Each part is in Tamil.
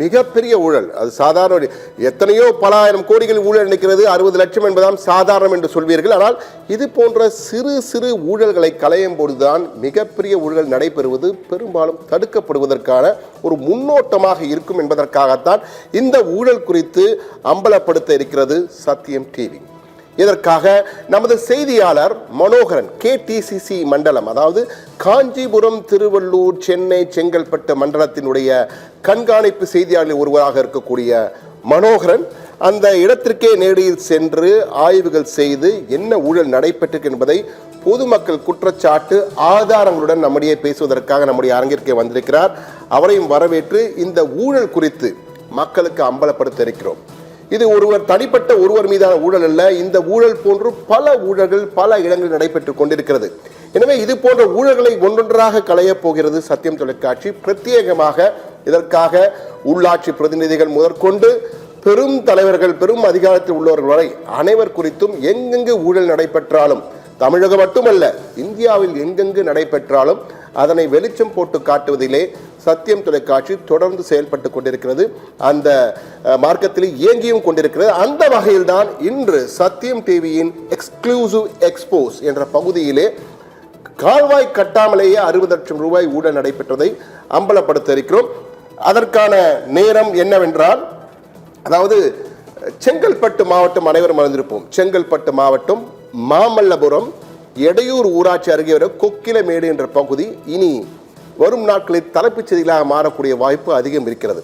மிகப்பெரிய ஊழல். அது சாதாரண எத்தனையோ பல ஆயிரம் கோடிகள் ஊழல் நினைக்கிறது. 60 லட்சம் என்பதாம் சாதாரணம் என்று சொல்வீர்கள். ஆனால் இது போன்ற சிறு சிறு ஊழல்களை களையும் பொழுதுதான் மிகப்பெரிய ஊழல் நடைபெறுவது பெரும்பாலும் தடுக்கப்படுவதற்கான ஒரு முன்னோட்டமாக இருக்கும் என்பதற்காகத்தான் இந்த ஊழல் குறித்து அம்பலப்படுத்த இருக்கிறது சத்தியம் டிவி. இதற்காக நமது செய்தியாளர் மனோகரன் KTCC மண்டலம், அதாவது காஞ்சிபுரம், திருவள்ளூர், சென்னை, செங்கல்பட்டு மண்டலத்தினுடைய கண்காணிப்பு செய்தியாளர்கள் ஒருவராக இருக்கக்கூடிய மனோகரன் அந்த இடத்திற்கே நேரில் சென்று ஆய்வுகள் செய்து என்ன ஊழல் நடைபெற்று என்பதை பொதுமக்கள் குற்றச்சாட்டு ஆதாரங்களுடன் நம்முடைய பேசுவதற்காக நம்முடைய அரங்கிற்கே வந்திருக்கிறார். அவரையும் வரவேற்று இந்த ஊழல் குறித்து மக்களுக்கு அம்பலப்படுத்த இருக்கிறோம். இது தனிப்பட்ட ஒருவர் மீதான ஊழல் அல்ல. இந்த ஊழல் போன்று பல ஊழல்கள் பல இடங்களில் நடைபெற்றுக் கொண்டிருக்கிறது. எனவே இது போன்ற ஊழல்களை ஒன்றொன்றாக களையப் போகிறது சத்தியம் தொலைக்காட்சி. பிரத்யேகமாக இதற்காக உள்ளாட்சி பிரதிநிதிகள் முதற்கொண்டு பெரும் தலைவர்கள், பெரும் அதிகாரத்தில் உள்ளவர்கள் வரை அனைவர் குறித்தும் எங்கெங்கு ஊழல் நடைபெற்றாலும், தமிழகம் மட்டுமல்ல இந்தியாவில் எங்கெங்கு நடைபெற்றாலும் அதனை வெளிச்சம் போட்டு காட்டுவதிலே சத்தியம் தொலைக்காட்சி தொடர்ந்து செயல்பட்டு கொண்டிருக்கிறது. அந்த மார்க்கத்தில் இயங்கியும் கொண்டிருக்கிறது. அந்த வகையில் தான் இன்று சத்தியம் டிவியின் எக்ஸ்க்ளூசிவ் எக்ஸ்போஸ் என்ற பகுதியிலே கால்வாய் கட்டாமலேயே 60 லட்சம் ரூபாய் ஊழல் நடைபெற்றதை அம்பலப்படுத்த இருக்கிறோம். அதற்கான நேரம் என்னவென்றால், அதாவது செங்கல்பட்டு மாவட்டம் அனைவரும் அறிந்திருப்போம். செங்கல்பட்டு மாவட்டம் மாமல்லபுரம் எடையூர் ஊராட்சி அருகே வர கொக்கிலமேடு என்ற பகுதி இனி வரும் நாட்களில் தலைப்புச் செய்திகளாக மாறக்கூடிய வாய்ப்பு அதிகம் இருக்கிறது.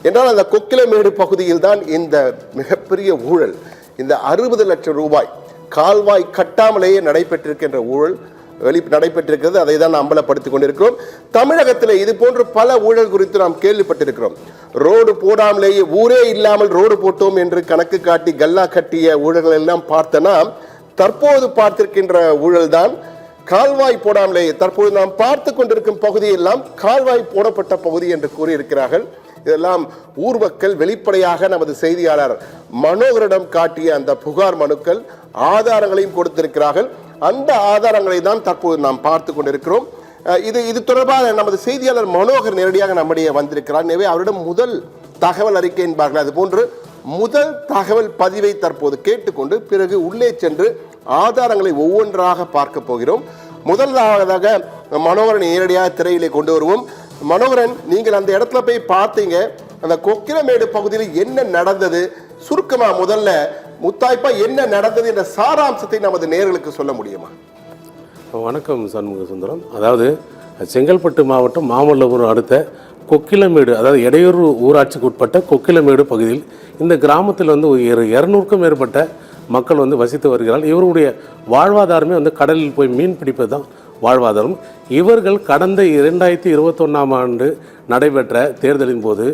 என்றால் அந்த கொக்கிலமேடு பகுதியில் தான் இந்த மிகப்பெரிய ஊழல், இந்த 60 லட்சம் ரூபாய் கால்வாய் கட்டாமலேயே நடைபெற்றிருக்கின்ற ஊழல் நடைபெற்றிருக்கிறது. அதை தான் அம்பலப்படுத்திக் கொண்டிருக்கிறோம். தமிழகத்தில் இது போன்று பல ஊழல் குறித்து நாம் கேள்விப்பட்டிருக்கிறோம். ரோடு போடாமலேயே, ஊரே இல்லாமல் ரோடு போட்டோம் என்று கணக்கு காட்டி கல்லா கட்டிய ஊழல்கள் எல்லாம் பார்த்தனா, தற்போது பார்த்திருக்கின்ற ஊழல் தான் கால்வாய் போடாமலேயே தற்போது நாம் பார்த்து கொண்டிருக்கும் பகுதியெல்லாம் கால்வாய் போடப்பட்ட பகுதி என்று கூறியிருக்கிறார்கள். இதெல்லாம் ஊர் மக்கள் வெளிப்படையாக நமது செய்தியாளர் மனோகரிடம் காட்டிய அந்த புகார் மனுக்கள் ஆதாரங்களையும் கொடுத்திருக்கிறார்கள். அந்த ஆதாரங்களை தான் தற்போது நாம் பார்த்து கொண்டிருக்கிறோம். இது தொடர்பாக நமது செய்தியாளர் மனோகர் நேரடியாக நம்முடைய வந்திருக்கிறார். எனவே அவரிடம் முதல் தகவல் அறிக்கை என்பார்கள், அது போன்று முதல் தகவல் பதிவை தற்போது கேட்டுக்கொண்டு பிறகு உள்ளே சென்று ஆதாரங்களை ஒவ்வொன்றாக பார்க்க போகிறோம். முதலாவதாக மனோகரன் நேரடியாக திரையிலே கொண்டு வருவோம். மனோகரன், நீங்கள் அந்த இடத்துல போய் பார்த்தீங்க, அந்த கொக்கிலமேடு பகுதியில் என்ன நடந்தது, சுருக்கமா முதல்ல முத்தாய்ப்பா என்ன நடந்தது என்ற சாராம்சத்தை நமது நேயர்களுக்கு சொல்ல முடியுமா? வணக்கம் சண்முக சுந்தரம். அதாவது செங்கல்பட்டு மாவட்டம் மாமல்லபுரம் அடுத்த கொக்கிலமேடு, அதாவது எடையூர் ஊராட்சிக்கு உட்பட்ட கொக்கிலமேடு பகுதியில் இந்த கிராமத்தில் வந்து 200க்கும் மேற்பட்ட மக்கள் வந்து வசித்து வருகிறார்கள். இவருடைய வாழ்வாதாரமே வந்து கடலில் போய் மீன் பிடிப்பது தான் வாழ்வாதாரம். இவர்கள் கடந்த 2021ஆம் ஆண்டு நடைபெற்ற தேர்தலின் போது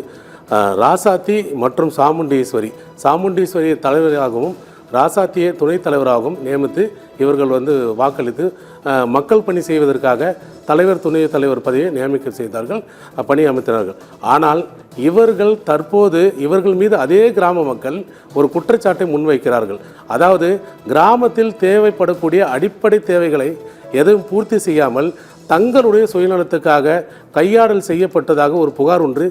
ராசாத்தி மற்றும் சாமுண்டீஸ்வரி தலைவராகவும் ராசாத்தியை துணைத் தலைவராகவும் நியமித்து இவர்கள் வந்து வாக்களித்து மக்கள் பணி செய்வதற்காக தலைவர், துணை தலைவர் பதவியை நியமிக்க செய்தார்கள், பணி அமைத்தினார்கள். ஆனால் இவர்கள் தற்போது இவர்கள் மீது அதே கிராம மக்கள் ஒரு குற்றச்சாட்டை முன்வைக்கிறார்கள். அதாவது கிராமத்தில் தேவைப்படக்கூடிய அடிப்படை தேவைகளை எதுவும் பூர்த்தி செய்யாமல் தங்களுடைய சுயநலத்துக்காக கையாடல் செய்யப்பட்டதாக ஒரு புகார் ஒன்று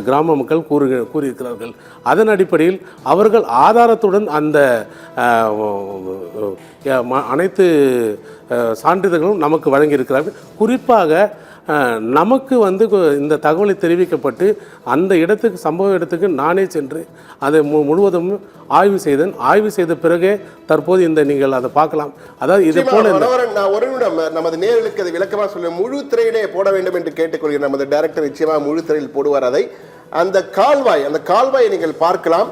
கிராம மக்கள் கூறியிருக்கிறார்கள். அதன் அடிப்படையில் அவர்கள் ஆதாரத்துடன் அந்த அனைத்து சான்றிதழ்களும் நமக்கு வழங்கியிருக்கிறார்கள். குறிப்பாக நமக்கு வந்து இந்த தகவலை தெரிவிக்கப்பட்டு அந்த இடத்துக்கு, சம்பவ இடத்துக்கு நானே சென்று அதை முழுவதும் ஆய்வு செய்தேன். ஆய்வு செய்த பிறகே தற்போது இந்த நீங்கள் அதை பார்க்கலாம். அதாவது இது போல ஒரு நமது நேயர்களுக்கு அதை விளக்கமாக சொல்ல முழு திரையிலே போட வேண்டும் என்று கேட்டுக்கொள்கிறேன். நமது டைரக்டர் நிச்சயமாக முழு திரையில் போடுவார். அதை அந்த கால்வாயை நீங்கள் பார்க்கலாம்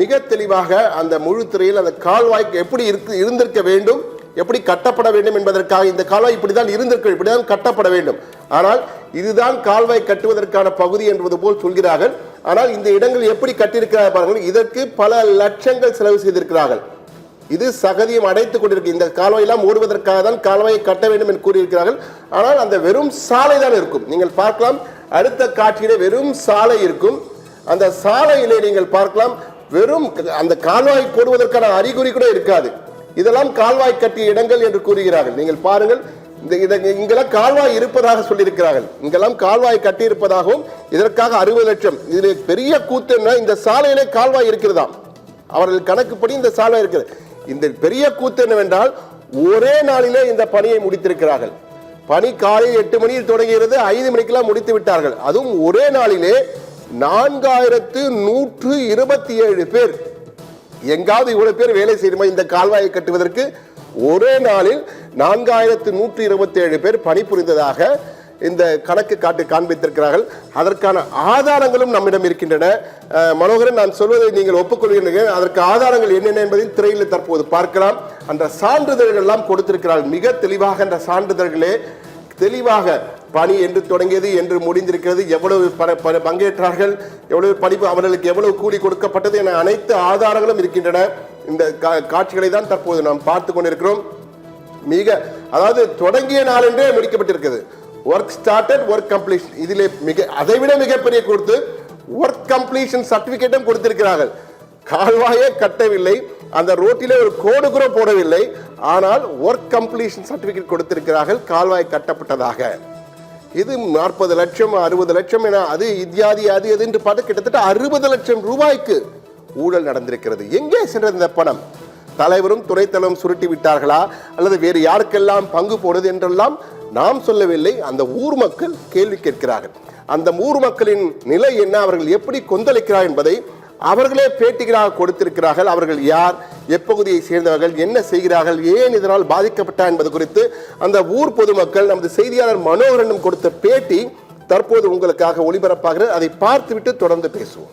மிக தெளிவாக. அந்த முழு திரையில் அந்த கால்வாய்க்கு எப்படி இருந்திருக்க வேண்டும், எப்படி கட்டப்பட வேண்டும் என்பதற்காக இந்த கால்வாய் இப்படிதான் இருந்திருக்க, இப்படிதான் கட்டப்பட வேண்டும். ஆனால் இதுதான் கால்வாய் கட்டுவதற்கான பகுதி என்பது போல் சொல்கிறார்கள். ஆனால் இந்த இடங்கள் எப்படி கட்டியிருக்கிறார்கள் பாருங்கள். இதற்கு பல லட்சங்கள் செலவு செய்திருக்கிறார்கள். இது சகதியம் அடைத்துக் கொண்டிருக்கு. இந்த கால்வாயெல்லாம் ஓடுவதற்காக தான் கால்வாயை கட்ட வேண்டும் என்று கூறியிருக்கிறார்கள். ஆனால் அந்த வெறும் சாலை தான் இருக்கும். நீங்கள் பார்க்கலாம், அடுத்த காட்சியிலே வெறும் சாலை இருக்கும். அந்த சாலையிலே நீங்கள் பார்க்கலாம், வெறும் அந்த கால்வாய் போடுவதற்கான அறிகுறி கூட இருக்காது. இதெல்லாம் கால்வாய் கட்டிய இடங்கள் என்று கூறுகிறார்கள். நீங்கள் பாருங்கள், இங்கெல்லாம் கால்வாய் இருப்பதாக சொல்லியிருக்கிறார்கள். இங்கெல்லாம் கால்வாய் கட்டி இருப்பதாகவும் இதற்காக 60 லட்சம். இதில் பெரிய கூத்து என்ன, இந்த சாலையிலே கால்வாய் இருக்கிறதாம். அவர்கள் கணக்குப்படி இந்த சாலை இருக்கிறது. இந்த பெரிய கூத்து என்னவென்றால் ஒரே நாளிலே இந்த பணியை முடித்திருக்கிறார்கள். பணி காலையில் 8 மணியில் தொடங்குகிறது, 5 மணிக்கெல்லாம் முடித்து விட்டார்கள். அதுவும் ஒரே நாளிலே 4127 பேர். எங்காவது இவ்வளவு பேர் வேலை செய்யுமா இந்த கால்வாயை கட்டுவதற்கு? ஒரே நாளில் 4127 பேர் பணிபுரிந்ததாக இந்த கணக்கு காண்பித்திருக்கிறார்கள். அதற்கான ஆதாரங்களும் நம்மிடம் இருக்கின்றன. மனோகரன், நான் சொல்வதை நீங்கள் ஒப்புக்கொள்கிறீர்கள். அதற்கு ஆதாரங்கள் என்னென்ன என்பதில் திரையில் தற்போது பார்க்கலாம். அந்த சான்றிதழ்கள் எல்லாம் கொடுத்திருக்கிறார்கள். மிக தெளிவாக அந்த சான்றிதழ்களே தெளிவாக பணி என்று தொடங்கியது, என்று முடிந்திருக்கிறது, எவ்வளவு பங்கேற்றார்கள், எவ்வளவு படிப்பு, அவர்களுக்கு எவ்வளவு கூலி கொடுக்கப்பட்டது என அனைத்து ஆதாரங்களும் இருக்கின்றன. இந்த காட்சிகளை தான் தற்போது நாம் பார்த்து கொண்டிருக்கிறோம். அதாவது தொடங்கிய நாள் என்றே முடிக்கப்பட்டிருக்கிறது. Work started, work completion. இதிலே அதைவிட மிகப்பெரிய கொடுத்து ஒர்க் கம்ப்ளீஷன் சர்டிபிகேட்டும் கொடுத்திருக்கிறார்கள். கால்வாயே கட்டவில்லை, அந்த ரோட்டிலே ஒரு கோடு கூட போடவில்லை, ஆனால் ஒர்க் கம்ப்ளீஷன் சர்டிபிகேட் கொடுத்திருக்கிறார்கள் கால்வாய் கட்டப்பட்டதாக. இது 40 லட்சம் 60 லட்சம் என அது இத்தியாதி அது எது என்று பார்த்து கிட்டத்தட்ட 60 லட்சம் ரூபாய்க்கு ஊழல் நடந்திருக்கிறது. எங்கே சென்றது இந்த பணம்? தலைவரும் துணை தலைவரும் சுருட்டி விட்டார்களா, அல்லது வேறு யாருக்கெல்லாம் பங்கு போனது என்றெல்லாம் நாம் சொல்லவில்லை. அந்த ஊர் மக்கள் கேள்வி கேட்கிறார்கள். அந்த ஊர் மக்களின் நிலை என்ன, அவர்கள் எப்படி கொந்தளிக்கிறார் என்பதை அவர்களே பேட்டிகளாக கொடுத்திருக்கிறார்கள். அவர்கள் யார், எப்பகுதியை சேர்ந்தவர்கள், என்ன செய்கிறார்கள், ஏன் இதனால் பாதிக்கப்பட்டார் என்பது குறித்து அந்த ஊர் பொதுமக்கள் நமது செய்தியாளர் மனோகரனும் கொடுத்த பேட்டி தற்போது உங்களுக்காக ஒளிபரப்பாகிறது. அதை பார்த்துவிட்டு தொடர்ந்து பேசுவோம்.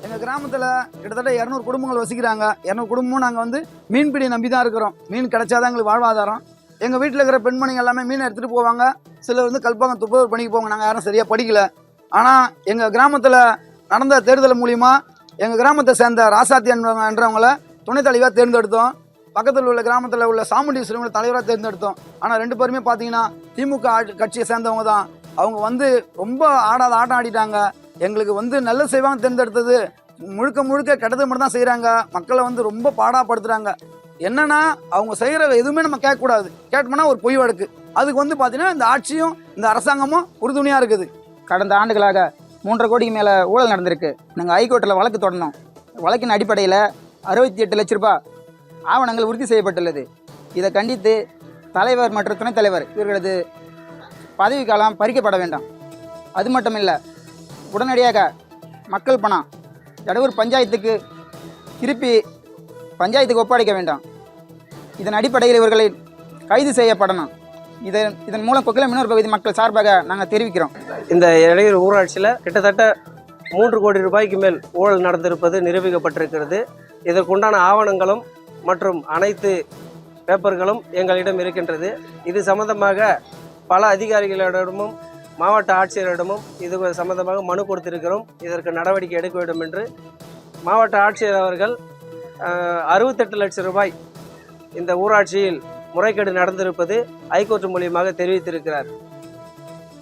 எங்கள் கிராமத்தில் கிட்டத்தட்ட 200 குடும்பங்கள் வசிக்கிறாங்க. 200 குடும்பமும் நாங்கள் வந்து மீன்பிடி நம்பி தான் இருக்கிறோம். மீன் கிடைச்சாதான் எங்களுக்கு வாழ்வாதாரம். எங்கள் வீட்டில் இருக்கிற பெண்மணிகள் எல்லாமே மீன் எடுத்துகிட்டு போவாங்க. சிலர் வந்து கல்பாங்க துப்புரவு பணிக்கு போவாங்க. நாங்கள் யாரும் சரியாக படிக்கல. ஆனால் எங்கள் கிராமத்தில் நடந்த தேர்தல் மூலிமா எங்கள் கிராமத்தை சேர்ந்த ராசாத்தி என்றவங்களை துணைத் தலைவராக தேர்ந்தெடுத்தோம். பக்கத்தில் உள்ள கிராமத்தில் உள்ள சாமுண்டீஸ்வரங்களை தலைவராக தேர்ந்தெடுத்தோம். ஆனால் 2 பேருமே பார்த்தீங்கன்னா திமுக கட்சியை சேர்ந்தவங்க தான். அவங்க வந்து ரொம்ப ஆடாத ஆட்டம் ஆடிட்டாங்க. எங்களுக்கு வந்து நல்லது செய்வாங்க தேர்ந்தெடுத்தது, முழுக்க முழுக்க கெட்டது மட்டும் தான் செய்கிறாங்க. மக்களை வந்து ரொம்ப பாடாப்படுத்துகிறாங்க. என்னன்னா அவங்க செய்கிற எதுவுமே நம்ம கேட்கக்கூடாது. கேட்டோம்னா ஒரு பொய் வழக்கு. அதுக்கு வந்து பார்த்தீங்கன்னா இந்த ஆட்சியும் இந்த அரசாங்கமும் உறுதுணையாக இருக்குது. கடந்த ஆண்டுகளாக 3.5 கோடிக்கு மேலே ஊழல் நடந்திருக்கு. நாங்கள் ஹைகோர்ட்டில் வழக்கு தொடர்ந்தோம். வழக்கின் அடிப்படையில் 68 லட்ச ரூபாய் ஆவணங்கள் உறுதி செய்யப்பட்டுள்ளது. இதை கண்டித்து தலைவர் மற்றும் துணைத் தலைவர் இவர்களது பதவிக்காலம் பறிக்கப்பட வேண்டாம். அது மட்டும் இல்லை, உடனடியாக மக்கள் பணம் எடவூர் பஞ்சாயத்துக்கு திருப்பி பஞ்சாயத்துக்கு ஒப்படைக்க வேண்டாம். இதன் அடிப்படையில் இவர்களை கைது செய்யப்படணும். இதன் மூலம் கொக்கிலம் இன்னொரு பகுதி மக்கள் சார்பாக நாங்கள் தெரிவிக்கிறோம். இந்த இடையூறு ஊராட்சியில் கிட்டத்தட்ட 3 கோடி ரூபாய்க்கு மேல் ஊழல் நடந்திருப்பது நிரூபிக்கப்பட்டிருக்கிறது. இதற்குண்டான ஆவணங்களும் மற்றும் அனைத்து பேப்பர்களும் எங்களிடம் இருக்கின்றது. இது சம்பந்தமாக பல அதிகாரிகளிடமும் மாவட்ட ஆட்சியரிடமும் இது சம்பந்தமாக மனு கொடுத்திருக்கிறோம். இதற்கு நடவடிக்கை எடுக்க வேண்டும் என்று மாவட்ட ஆட்சியர் அவர்கள் 68 லட்சம் ரூபாய் இந்த ஊராட்சியில் முறைகேடு நடந்திருப்பது ஹைகோர்ட் மூலியமாக தெரிவித்திருக்கிறார்.